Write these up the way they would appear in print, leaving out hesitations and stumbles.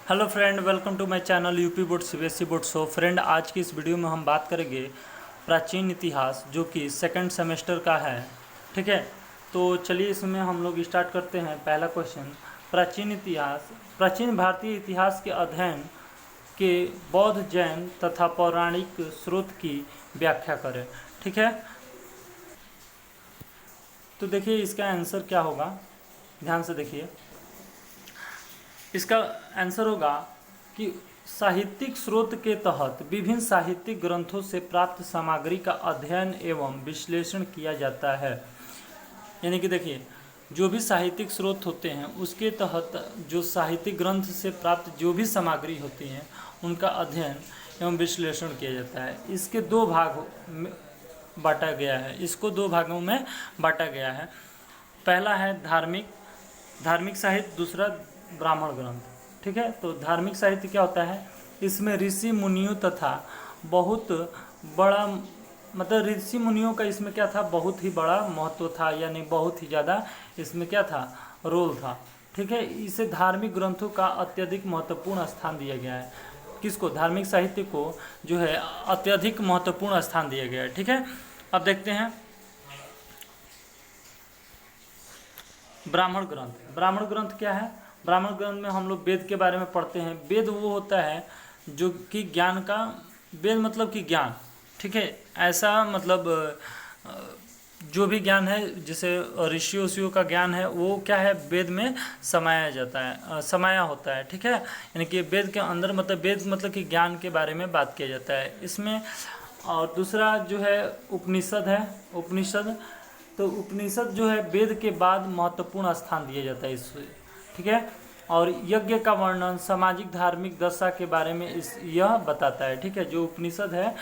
Hello friend, welcome to my channel UP board CBSE board. So friend, आज की इस video में हम बात करेंगे प्राचीन इतिहास, जो कि सेकंड सेमेस्टर का है। ठीक है, तो चलिए इसमें हम लोग स्टार्ट करते हैं। पहला क्वेश्चन, प्राचीन इतिहास। प्राचीन भारतीय इतिहास के अध्ययन के बौद्ध, जैन तथा पौराणिक स्रोत की व्याख्या करें। ठीक है, तो देखिए इसका आंसर क्या होगा, ध्यान से देखिए। इसका आंसर होगा कि साहित्यिक स्रोत के तहत विभिन्न साहित्यिक ग्रंथों से प्राप्त सामग्री का अध्ययन एवं विश्लेषण किया जाता है। यानी कि देखिए, जो भी साहित्यिक स्रोत होते हैं उसके तहत जो साहित्यिक ग्रंथ से प्राप्त जो भी सामग्री होती हैं उनका अध्ययन एवं विश्लेषण किया जाता है। इसके दो भाग में बांटा गया है, इसको दो भागों में बांटा गया है। पहला है धार्मिक साहित्य, दूसरा ब्राह्मण ग्रंथ। ठीक है, तो धार्मिक साहित्य क्या होता है, इसमें ऋषि मुनियों तथा बहुत बड़ा, मतलब ऋषि मुनियों का इसमें क्या था, बहुत ही बड़ा महत्व था, यानी बहुत ही ज़्यादा इसमें क्या था, रोल था। ठीक है, इसे धार्मिक ग्रंथों का अत्यधिक महत्वपूर्ण स्थान दिया गया है। किसको, धार्मिक साहित्य को जो है अत्यधिक महत्वपूर्ण स्थान दिया गया है। ठीक है, अब देखते हैं ब्राह्मण ग्रंथ। ब्राह्मण ग्रंथ क्या है, ब्राह्मण ग्रंथ में हम लोग वेद के बारे में पढ़ते हैं। वेद वो होता है जो कि ज्ञान का, वेद मतलब कि ज्ञान। ठीक है, ऐसा मतलब जो भी ज्ञान है, जैसे ऋषियों का ज्ञान है, वो क्या है, वेद में समाया जाता है, समाया होता है। ठीक है, यानी कि वेद के अंदर, मतलब वेद मतलब कि ज्ञान के बारे में बात किया जाता है इसमें। और दूसरा जो है उपनिषद है। उपनिषद, तो उपनिषद जो है वेद के बाद महत्वपूर्ण स्थान दिया जाता है इस। ठीक है, और यज्ञ का वर्णन, सामाजिक धार्मिक दशा के बारे में यह बताता है। ठीक है, जो उपनिषद है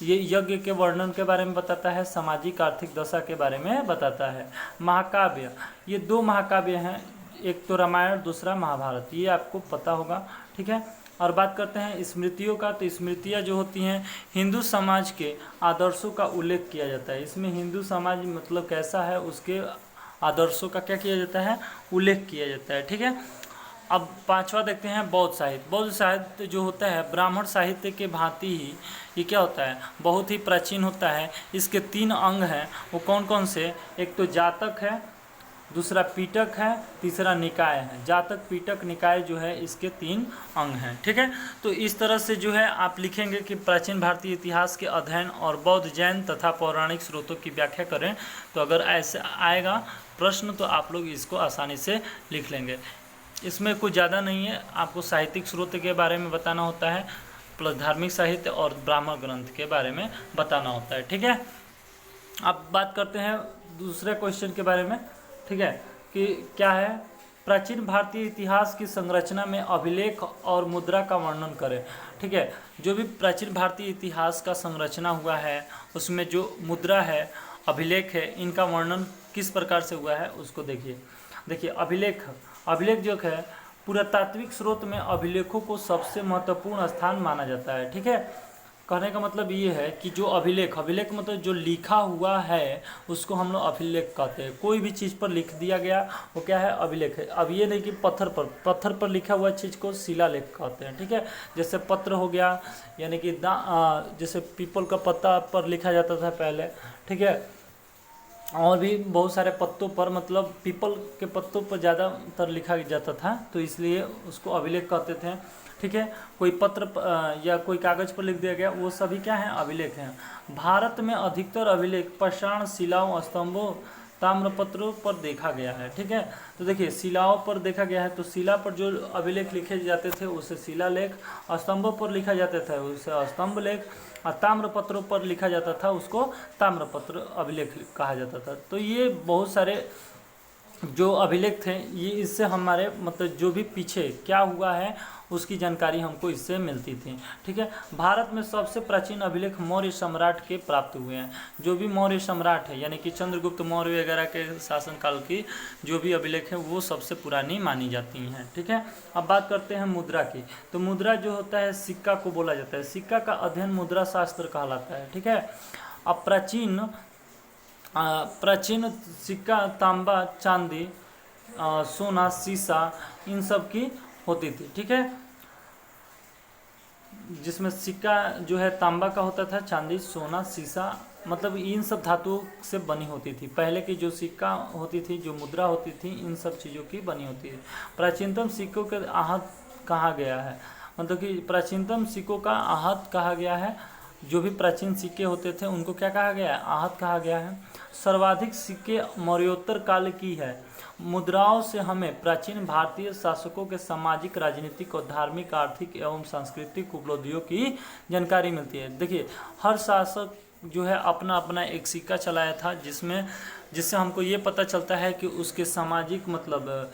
ये यज्ञ के वर्णन के बारे में बताता है, सामाजिक आर्थिक दशा के बारे में बताता है। महाकाव्य, ये दो महाकाव्य हैं, एक तो रामायण, दूसरा महाभारत, ये आपको पता होगा। ठीक है, और बात करते हैं स्मृतियों का, तो स्मृतियाँ जो होती हैं हिंदू समाज के आदर्शों का उल्लेख किया जाता है। इसमें हिंदू समाज मतलब कैसा है, उसके आदर्शों का क्या किया जाता है, उल्लेख किया जाता है। ठीक है, अब पांचवा देखते हैं बौद्ध साहित्य। बौद्ध साहित्य जो होता है ब्राह्मण साहित्य के भांति ही ये क्या होता है, बहुत ही प्राचीन होता है। इसके तीन अंग हैं, वो कौन कौन से, एक तो जातक है, दूसरा पीटक है, तीसरा निकाय है। जातक, पीटक, निकाय जो है इसके तीन अंग हैं। ठीक है, तो इस तरह से जो है आप लिखेंगे कि प्राचीन भारतीय इतिहास के अध्ययन और बौद्ध, जैन तथा पौराणिक स्रोतों की व्याख्या करें। तो अगर ऐसे आएगा प्रश्न तो आप लोग इसको आसानी से लिख लेंगे। इसमें कुछ ज़्यादा नहीं है, आपको साहित्यिक स्रोत के बारे में बताना होता है, प्लस धार्मिक साहित्य और ब्राह्मण ग्रंथ के बारे में बताना होता है। ठीक है, अब बात करते हैं दूसरे क्वेश्चन के बारे में। ठीक है, कि क्या है, प्राचीन भारतीय इतिहास की संरचना में अभिलेख और मुद्रा का वर्णन करें। ठीक है, जो भी प्राचीन भारतीय इतिहास का संरचना हुआ है उसमें जो मुद्रा है, अभिलेख है, इनका वर्णन किस प्रकार से हुआ है उसको देखिए। देखिए अभिलेख जो है, पुरातात्विक स्रोत में अभिलेखों को सबसे महत्वपूर्ण स्थान माना जाता है। ठीक है, कहने का मतलब ये है कि जो अभिलेख मतलब जो लिखा हुआ है उसको हम लोग अभिलेख कहते हैं। कोई भी चीज़ पर लिख दिया गया वो क्या है, अभिलेख है। अब ये नहीं कि पत्थर पर लिखा हुआ चीज़ को शिलालेख कहते हैं। ठीक है, जैसे पत्र हो गया, यानी कि जैसे पीपल का पत्ता पर लिखा जाता था पहले। ठीक है, और भी बहुत सारे पत्तों पर, मतलब पीपल के पत्तों पर ज़्यादातर लिखा जाता था, तो इसलिए उसको अभिलेख कहते थे। ठीक है, कोई पत्र या कोई कागज़ पर लिख दिया गया, वो सभी क्या हैं, अभिलेख हैं। भारत में अधिकतर अभिलेख पाषाण शिलाओं, स्तंभों, ताम्रपत्रों पर देखा गया है। ठीक है, तो देखिए शिलाओं पर देखा गया है, तो शिला पर जो अभिलेख लिखे जाते थे उसे शिलालेख, स्तंभों पर लिखा जाता था उसे स्तंभ लेख, और ताम्रपत्रों पर लिखा जाता था उसको ताम्रपत्र अभिलेख कहा जाता था। तो ये बहुत सारे जो अभिलेख थे, ये इससे हमारे मतलब जो भी पीछे क्या हुआ है उसकी जानकारी हमको इससे मिलती थी। ठीक है, भारत में सबसे प्राचीन अभिलेख मौर्य सम्राट के प्राप्त हुए हैं। जो भी मौर्य सम्राट है, यानी कि चंद्रगुप्त मौर्य वगैरह के शासनकाल की जो भी अभिलेख है वो सबसे पुरानी मानी जाती हैं। ठीक है, अब बात करते हैं मुद्रा की। तो मुद्रा जो होता है सिक्का को बोला जाता है, सिक्का का अध्ययन मुद्रा शास्त्र कहलाता है। ठीक है, अब प्राचीन सिक्का तांबा, चांदी, सोना, शीशा, इन सब की होती थी। ठीक है, जिसमें सिक्का जो है तांबा का होता था, चांदी, सोना, सीसा, मतलब इन सब धातुओं से बनी होती थी। पहले की जो सिक्का होती थी, जो मुद्रा होती थी, इन सब चीज़ों की बनी होती है। प्राचीनतम सिक्कों के आहत कहा गया है, मतलब कि प्राचीनतम सिक्कों का आहत कहा गया है। जो भी प्राचीन सिक्के होते थे उनको क्या कहा गया है, आहत कहा गया है। सर्वाधिक सिक्के मौर्योत्तर काल की है। मुद्राओं से हमें प्राचीन भारतीय शासकों के सामाजिक, राजनीतिक और धार्मिक, आर्थिक एवं सांस्कृतिक उपलब्धियों की जानकारी मिलती है। देखिए, हर शासक जो है अपना अपना एक सिक्का चलाया था, जिससे हमको ये पता चलता है कि उसके सामाजिक, मतलब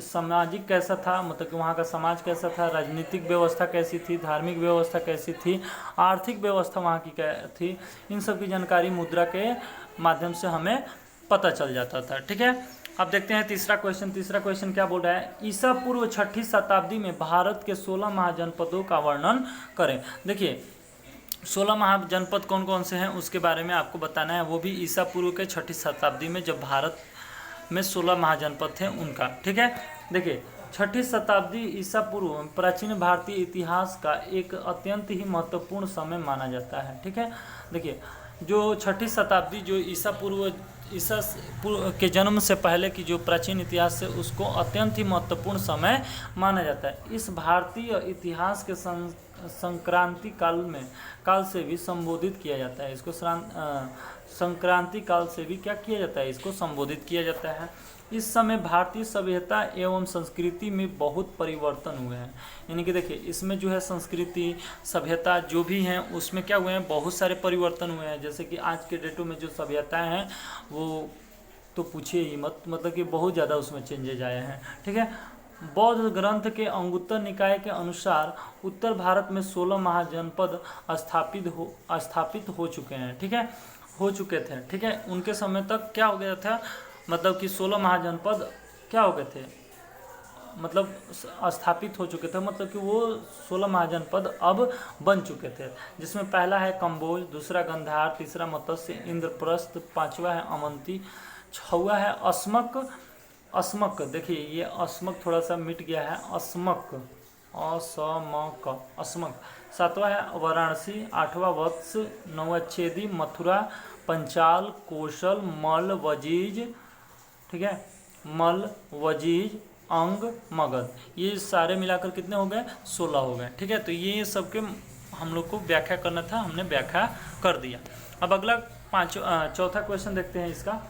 सामाजिक कैसा था, मतलब कि वहाँ का समाज कैसा था, राजनीतिक व्यवस्था कैसी थी, धार्मिक व्यवस्था कैसी थी, आर्थिक व्यवस्था वहाँ की क्या थी, इन सब की जानकारी मुद्रा के माध्यम से हमें पता चल जाता था। ठीक है, अब देखते हैं तीसरा क्वेश्चन। तीसरा क्वेश्चन क्या बोल रहा है, ईसा पूर्व 6ठी शताब्दी में भारत के 16 महाजनपदों का वर्णन करें। देखिए, 16 महाजनपद कौन कौन से हैं उसके बारे में आपको बताना है, वो भी ईसा पूर्व के 6ठी शताब्दी में, जब भारत में 16 महाजनपद थे उनका। ठीक है, देखिए 6ठी शताब्दी ईसा पूर्व में प्राचीन भारतीय इतिहास का एक अत्यंत ही महत्वपूर्ण समय माना जाता है। ठीक है, देखिए जो 6ठी शताब्दी, जो ईसा पूर्व के जन्म से पहले की जो प्राचीन इतिहास है, उसको अत्यंत ही महत्वपूर्ण समय माना जाता है। इस भारतीय इतिहास के संक्रांति काल से भी संबोधित किया जाता है। इसको संक्रांति काल से भी क्या किया जाता है, इसको संबोधित किया जाता है। इस समय भारतीय सभ्यता एवं संस्कृति में बहुत परिवर्तन हुए हैं। यानी कि देखिए, इसमें जो है संस्कृति, सभ्यता जो भी हैं उसमें क्या हुए हैं, बहुत सारे परिवर्तन हुए हैं। जैसे कि आज के डेटों में जो सभ्यताएं हैं वो तो पूछिए ही मत, मतलब कि बहुत ज़्यादा उसमें चेंजेज आए हैं। ठीक है, बौद्ध ग्रंथ के अंगुत्तर निकाय के अनुसार उत्तर भारत में 16 महाजनपद स्थापित हो चुके हैं। ठीक है, हो चुके थे। ठीक है, उनके समय तक क्या हो गया था, मतलब कि 16 महाजनपद क्या हो गए थे, मतलब स्थापित हो चुके थे, मतलब कि वो 16 महाजनपद अब बन चुके थे। जिसमें पहला है कंबोज, दूसरा गंधार, तीसरा मत्स्य, इंद्रप्रस्थ, पांचवा है अवंती, छठवां है अस्मक। देखिए ये अस्मक थोड़ा सा मिट गया है, अस्मक, अस्मक। सातवां है वाराणसी, आठवां वत्स, नौवां छेदी, मथुरा, पंचाल, कौशल, मल, वजीज। ठीक है, मल, वजीज, अंग, मगध, ये सारे मिलाकर कितने हो गए, 16 हो गए। ठीक है, तो ये सबके हम लोग को व्याख्या करना था, हमने व्याख्या कर दिया। अब अगला चौथा क्वेश्चन देखते हैं। इसका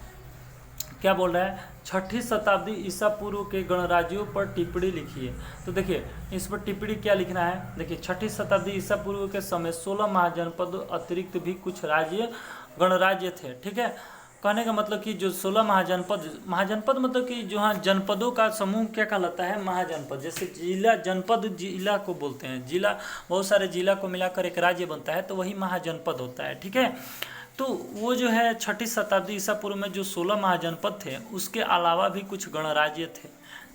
क्या बोल रहा है, 6ठी शताब्दी ईसा पूर्व के गणराज्यों पर टिप्पणी लिखिए। तो देखिए इस पर टिप्पणी क्या लिखना है, देखिए 6ठी शताब्दी ईसा पूर्व के समय 16 महाजनपद अतिरिक्त भी कुछ गणराज्य थे। ठीक है, कहने का मतलब कि जो 16 महाजनपद मतलब कि जो हाँ जनपदों का समूह क्या कहलाता है, महाजनपद। जैसे जिला, जनपद जिला को बोलते हैं, जिला बहुत सारे जिला को मिलाकर एक राज्य बनता है, तो वही महाजनपद होता है। ठीक है, तो वो जो है 6ठी शताब्दी ईसा पूर्व में जो 16 महाजनपद थे, उसके अलावा भी कुछ गणराज्य थे।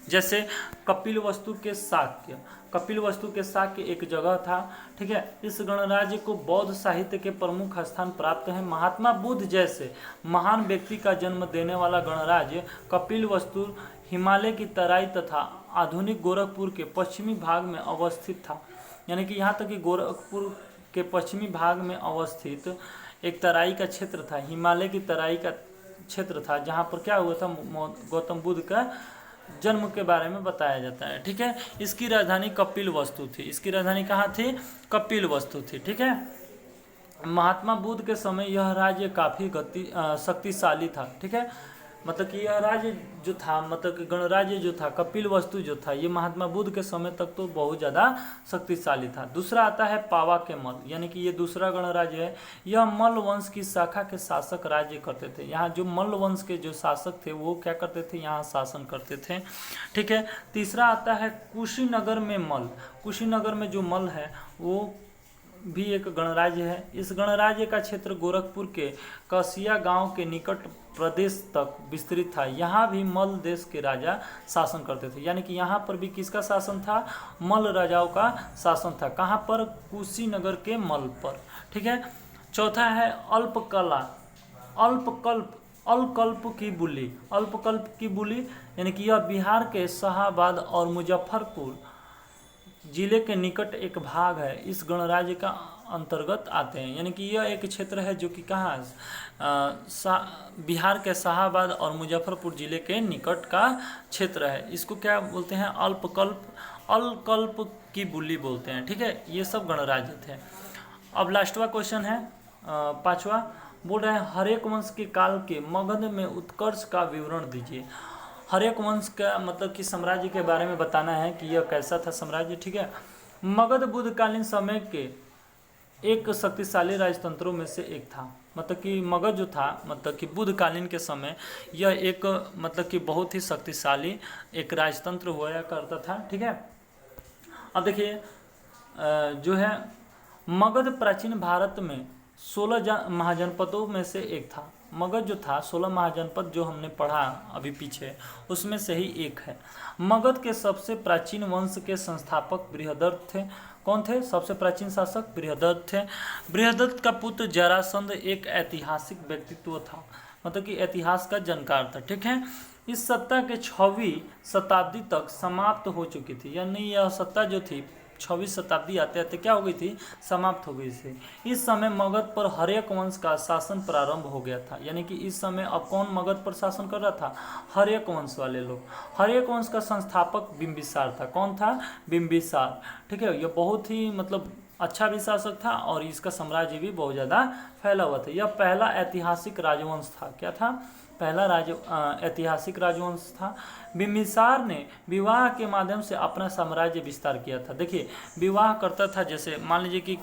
जैसे कपिलवस्तु के शाक्य एक जगह था। ठीक है, इस गणराज्य को बौद्ध साहित्य के प्रमुख स्थान प्राप्त है। महात्मा बुद्ध जैसे महान व्यक्ति का जन्म देने वाला गणराज्य कपिलवस्तु हिमालय की तराई तथा आधुनिक गोरखपुर के पश्चिमी भाग में अवस्थित था। यानी कि यहाँ तक कि गोरखपुर के पश्चिमी भाग में अवस्थित एक तराई का क्षेत्र था, हिमालय की तराई का क्षेत्र था, जहाँ पर क्या हुआ था, गौतम बुद्ध का जन्म के बारे में बताया जाता है। ठीक है, इसकी राजधानी कपिलवस्तु थी। इसकी राजधानी कहाँ थी, कपिलवस्तु थी। ठीक है, महात्मा बुद्ध के समय यह राज्य काफ़ी शक्तिशाली था। ठीक है, मतलब कि यह राज्य जो था, मतलब कि गणराज्य जो था, कपिलवस्तु जो था, ये महात्मा बुद्ध के समय तक तो बहुत ज़्यादा शक्तिशाली था। दूसरा आता है पावा के मल, यानी कि ये दूसरा गणराज्य है। यह मल्ल वंश की शाखा के शासक राज्य करते थे। यहाँ जो मल्ल वंश के जो शासक थे वो क्या करते थे, यहाँ शासन करते थे। ठीक है, तीसरा आता है कुशीनगर में मल। कुशीनगर में जो मल है वो भी एक गणराज्य है। इस गणराज्य का क्षेत्र गोरखपुर के कसिया गांव के निकट प्रदेश तक विस्तृत था। यहाँ भी मल्ल देश के राजा शासन करते थे। यानी कि यहाँ पर भी किसका शासन था, मल्ल राजाओं का शासन था। कहाँ पर, कुशीनगर के मल्ल पर। ठीक है, चौथा है अल्पकल्प की बोली। अल्पकल्प की बोली यानी कि यह बिहार के शाहाबाद और मुजफ्फरपुर जिले के निकट एक भाग है, इस गणराज्य का अंतर्गत आते हैं। यानी कि यह एक क्षेत्र है जो कि कहाँ बिहार के शाहाबाद और मुजफ्फरपुर जिले के निकट का क्षेत्र है। इसको क्या बोलते हैं? अलकल्प की बुल्ली बोलते हैं। ठीक है, ये सब गणराज्य थे। अब लास्टवा क्वेश्चन है 5वां, बोल रहे हैं हर्यक वंश के काल के मगध में उत्कर्ष का विवरण दीजिए। हर्यक वंश का मतलब कि साम्राज्य के बारे में बताना है कि यह कैसा था साम्राज्य। ठीक है, मगध बुद्धकालीन समय के एक शक्तिशाली राजतंत्रों में से एक था। मतलब कि मगध जो था, मतलब कि बुद्धकालीन के समय यह एक मतलब कि बहुत ही शक्तिशाली एक राजतंत्र हुआ करता था। ठीक है, अब देखिए जो है मगध प्राचीन भारत में 16 महाजनपदों में से एक था। मगध जो था 16 महाजनपद जो हमने पढ़ा अभी पीछे, उसमें से ही एक है। मगध के सबसे प्राचीन वंश के संस्थापक बृहदत्त थे। कौन थे सबसे प्राचीन शासक? बृहदत्त थे। बृहदत्त का पुत्र जरासंध एक ऐतिहासिक व्यक्तित्व था, मतलब कि इतिहास का जानकार था। ठीक है, इस सत्ता के 6वीं शताब्दी तक समाप्त हो चुकी थी। यानी यह सत्ता जो थी 6वीं शताब्दी आते आते क्या हो गई थी? समाप्त हो गई थी। इस समय मगध पर हर्यक वंश का शासन प्रारंभ हो गया था। यानी कि इस समय अब कौन मगध पर शासन कर रहा था? हर्यक वंश वाले लोग। हर्यक वंश का संस्थापक बिंबिसार था। कौन था? बिंबिसार। ठीक है, यह बहुत ही मतलब अच्छा भी शासक था और इसका साम्राज्य भी बहुत ज़्यादा फैला हुआ था। यह पहला ऐतिहासिक राजवंश था। क्या था? पहला ऐतिहासिक राजवंश था। बिंबिसार ने विवाह के माध्यम से अपना साम्राज्य विस्तार किया था। देखिए, विवाह करता था, जैसे मान लीजिए कि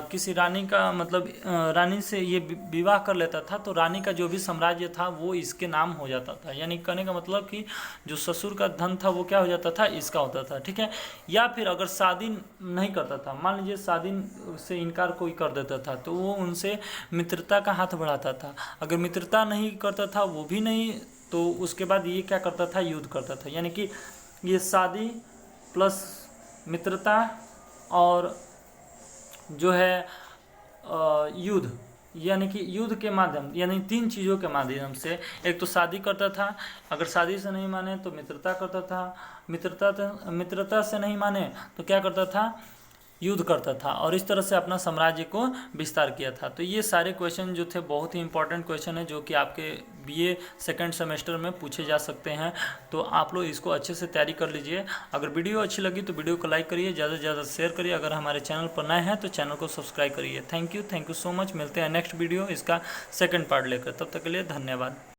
किसी रानी का मतलब रानी से ये विवाह कर लेता था, तो रानी का जो भी साम्राज्य था वो इसके नाम हो जाता था। यानी कहने का मतलब कि जो ससुर का धन था वो क्या हो जाता था? इसका होता था। ठीक है, या फिर अगर शादी नहीं करता था, मान लीजिए शादी से इनकार कोई कर देता था, तो वो उनसे मित्रता का हाथ बढ़ाता था। अगर मित्रता नहीं करता था वो भी नहीं, तो उसके बाद ये क्या करता था? युद्ध करता था। यानी कि ये शादी प्लस मित्रता और जो है युद्ध, यानी कि युद्ध के माध्यम, यानी 3 चीज़ों के माध्यम से, एक तो शादी करता था, अगर शादी से नहीं माने तो मित्रता करता था, मित्रता से नहीं माने तो क्या करता था? युद्ध करता था, और इस तरह से अपना साम्राज्य को विस्तार किया था। तो ये सारे क्वेश्चन जो थे बहुत ही इंपॉर्टेंट क्वेश्चन है, जो कि आपके बीए सेकंड सेमेस्टर में पूछे जा सकते हैं। तो आप लोग इसको अच्छे से तैयारी कर लीजिए। अगर वीडियो अच्छी लगी तो वीडियो को लाइक करिए, ज़्यादा से ज़्यादा शेयर करिए। अगर हमारे चैनल पर नए हैं तो चैनल को सब्सक्राइब करिए। Thank you so much. मिलते हैं नेक्स्ट वीडियो इसका सेकेंड पार्ट लेकर। तब तक के लिए धन्यवाद।